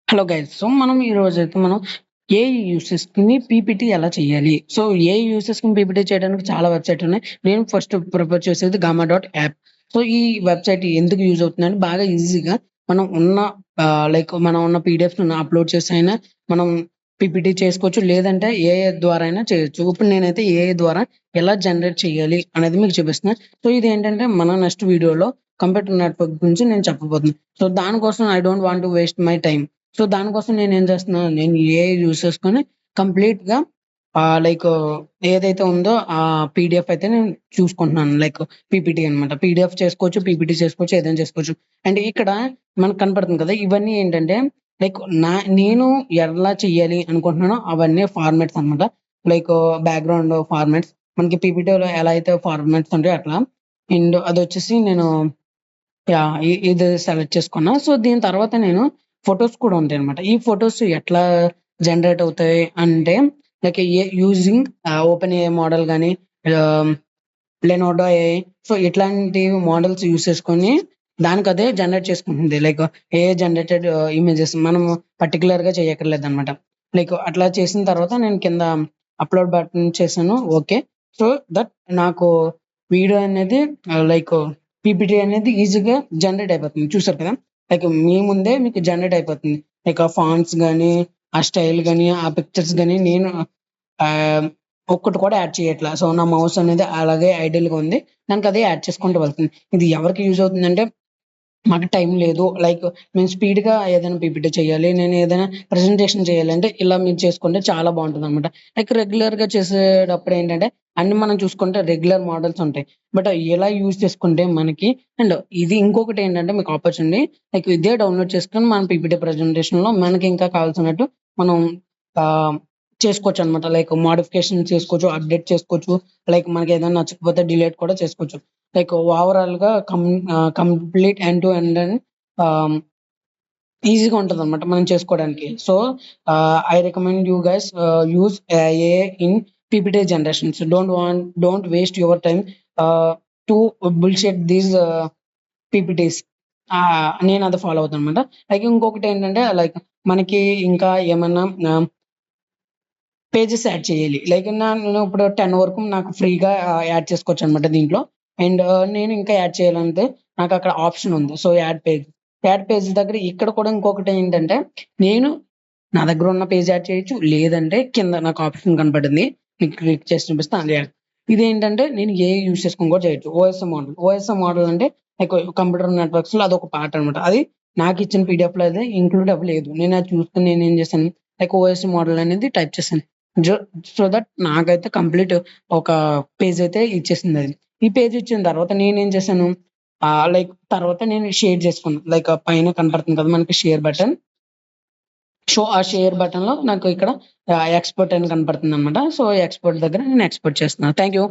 Hello guys. So మనం ఈ రోజైతే మనం ఏఐ యూసెస్‌ని పీపీటీ ఎలా చేయాలి? సో ఏఐ యూసెస్‌ని పీపీటీ చేయడానికి చాలా వెబ్‌సైట్ ఉన్నాయి. నేను ఫస్ట్ ప్రిఫర్ చేసేది గామా డాట్ యాప్. సో ఈ వెబ్‌సైట్ ఎందుకు యూజ్ అవుతుందంటే బాగా ఈజీగా మనం ఉన్న మనం ఉన్న పీడిఎఫ్స్‌ని అప్‌లోడ్ చేసైనా మనం పీపీటీ చేసుకోవచ్చు. లేదంటే ఏఐ ద్వారా అయినా చేయొచ్చు. ఇప్పుడు నేనైతే ఏఐ ద్వారా ఎలా జనరేట్ చేయాలి అనేది మీకు చూపిస్తున్నా. సో ఇదేంటంటే మన నెక్స్ట్ వీడియోలో కంప్యూటర్ నెట్వర్క్ గురించి నేను చెప్పబోతున్నా. సో దానికోసం I don't want to waste my time. So దానికోసం నేనేం చేస్తున్నాను, నేను ఏఐ యూజ్ చేసుకొని కంప్లీట్‌గా లైక్ ఏదైతే ఉందో ఆ పీడీఎఫ్ అయితే నేను చూసుకుంటున్నాను. లైక్ పీపీటీ అనమాట. పీడీఎఫ్ చేసుకోవచ్చు, పీపీటీ చేసుకోవచ్చు, ఏదైనా చేసుకోవచ్చు. అండ్ ఇక్కడ మనకు కనపడుతుంది కదా! ఇవన్నీ ఏంటంటే లైక్ నేను ఎలా చేయాలి అనుకుంటున్నానో అవన్నీ ఫార్మాట్స్ అనమాట. లైక్ బ్యాక్‌గ్రౌండ్ ఫార్మాట్స్ మనకి పీపీటీలో ఎలా అయితే ఫార్మాట్స్ ఉంటాయో అట్లా. అండ్ అదొచ్చేసి నేను యాహ్! ఇది సెలెక్ట్ చేసుకున్నా. సో, దీని తర్వాత నేను ఫోటోస్ కూడా ఉంటాయన్నమాట. ఈ ఫోటోస్ ఎట్లా జనరేట్ అవుతాయి అంటే, like using open AI model గాని, ఆహ్, లెనోర్డో ఏఐ. సో, ఇట్లాంటి మోడల్స్ యూజ్ చేసుకొని దానికదే జనరేట్ చేసుకుంటుంది. లైక్ ఏఐ జనరేటెడ్ ఇమేజెస్ మనము పర్టిక్యులర్‌గా చేయక్కర్లేదన్నమాట. లైక్ అట్లా చేసిన తర్వాత నేను కింద అప్‌లోడ్ బటన్ చేశాను. ఓకే. సో, దట్ నాకు వీడియో అనేది లైక్ పీపీటీ అనేది ఈజీగా జనరేట్ అయిపోతుంది. చూసారు కదా! లైక్ మీ ముందే మీకు జనరేట్ అయిపోతుంది. లైక్ ఆ ఫాంట్స్ గాని, ఆ స్టైల్ గాని, ఆ పిక్చర్స్ గాని నేను ఆహ్, ఒక్కటి కూడా యాడ్ చేయట్లా. సో, నా మౌస్ అనేది అలాగే ఐడిల్‌గా ఉంది. దానికదే యాడ్ చేసుకుంటూ వెళ్తుంది. ఇది ఎవరికి యూజ్ అవుతుందంటే మాకు టైం లేదు. లైక్ మేము స్పీడ్‌గా ఏదైనా పీపీటీ చేయాలి. నేను ఏదైనా ప్రెజెంటేషన్ చేయాలంటే ఇలా మీరు చేసుకుంటే చాలా బావుంటదనమాట. లైక్ రెగ్యులర్‌గా చేసేటప్పుడు ఏంటంటే అన్నీ మనం చూసుకుంటే రెగ్యులర్ మోడల్స్ ఉంటాయి. బట్ ఇలా యూజ్ చేసుకుంటే మనకి అండ్ ఇది ఇంకొకటేంటంటే మీకు ఆపర్చునిటీ లైక్ ఇదే డౌన్‌లోడ్ చేసుకొని మనం పీపీటీ ప్రెజెంటేషన్‌లో మనకి ఇంకా కావాల్సినట్టు మనం ఆహ్, చేసుకోవచ్చనమాట. లైక్ మోడిఫికేషన్ చేసుకోవచ్చు, అప్‌డేట్ చేసుకోవచ్చు. లైక్ మనకేదైనా నచ్చకపోతే డిలీట్ కూడా చేసుకోవచ్చు. లైక్ ఓవరాల్‌గా కంప్లీట్ ఎండ్ టు ఎండ్ అని ఆహ్, ఈజీగా ఉంటదనమాట మనం చేసుకోవడానికి. So, I recommend you guys use AI in PPT generations. Don't waste your time to bullshit these PPTs. నేనది ఫాలో అవుతాననమాట. లైక్ ఇంకొకటేంటంటే లైక్ మనకి ఇంకా ఏమన్నా పేజెస్ యాడ్ చేయాలి. లైక్ నేను ఇప్పుడు 10 వరకు నాకు ఫ్రీగా యాడ్ చేసుకోవచ్చనమాట దీంట్లో. అండ్ నేను ఇంకా యాడ్ చేయాలంటే నాకక్కడ ఆప్షన్ ఉంది. So, add page. Add page దగ్గర ఇక్కడ కూడా ఇంకొకటేంటంటే నేను నా దగ్గర ఉన్న పేజ్ యాడ్ చేయొచ్చు. లేదంటే కింద నాకు ఆప్షన్ కనపడింది. మీకు క్లిక్ చేసి చూపిస్తే అది యాడ్. ఇదేంటంటే నేను ఏఐ యూజ్ చేసుకొని కూడా చేయొచ్చు. OSM model. ఓఎస్ఎం మోడల్ అంటే లైక్ కంప్యూటర్ నెట్వర్క్స్‌లో అదొక పార్ట్ అనమాట. అది నాకిచ్చిన పీడీఎఫ్‌లో అది ఇంక్లూడ్ అవ్వలేదు. నేనది చూసుకొని నేనేం చేశాను లైక్ ఓఎస్ఎం మోడల్ అనేది టైప్ చేశాను. జో సో దట్ నాకైతే కంప్లీట్ ఒక పేజ్ అయితే ఇచ్చేసిందది. ఈ పేజ్ ఇచ్చిన తర్వాత నేనేం చేశాను లైక్ తర్వాత నేను షేర్ చేసుకున్నాను. లైక్ పైన కనపడుతుంది కదా! మనకి షేర్ బటన్. సో, ఆ షేర్ బటన్‌లో నాకు ఇక్కడ ఎక్స్‌పోర్ట్ అని కనపడుతుందనమాట. సో, ఎక్స్‌పోర్ట్ దగ్గర నేను ఎక్స్‌పోర్ట్ చేస్తున్నాను. Thank you.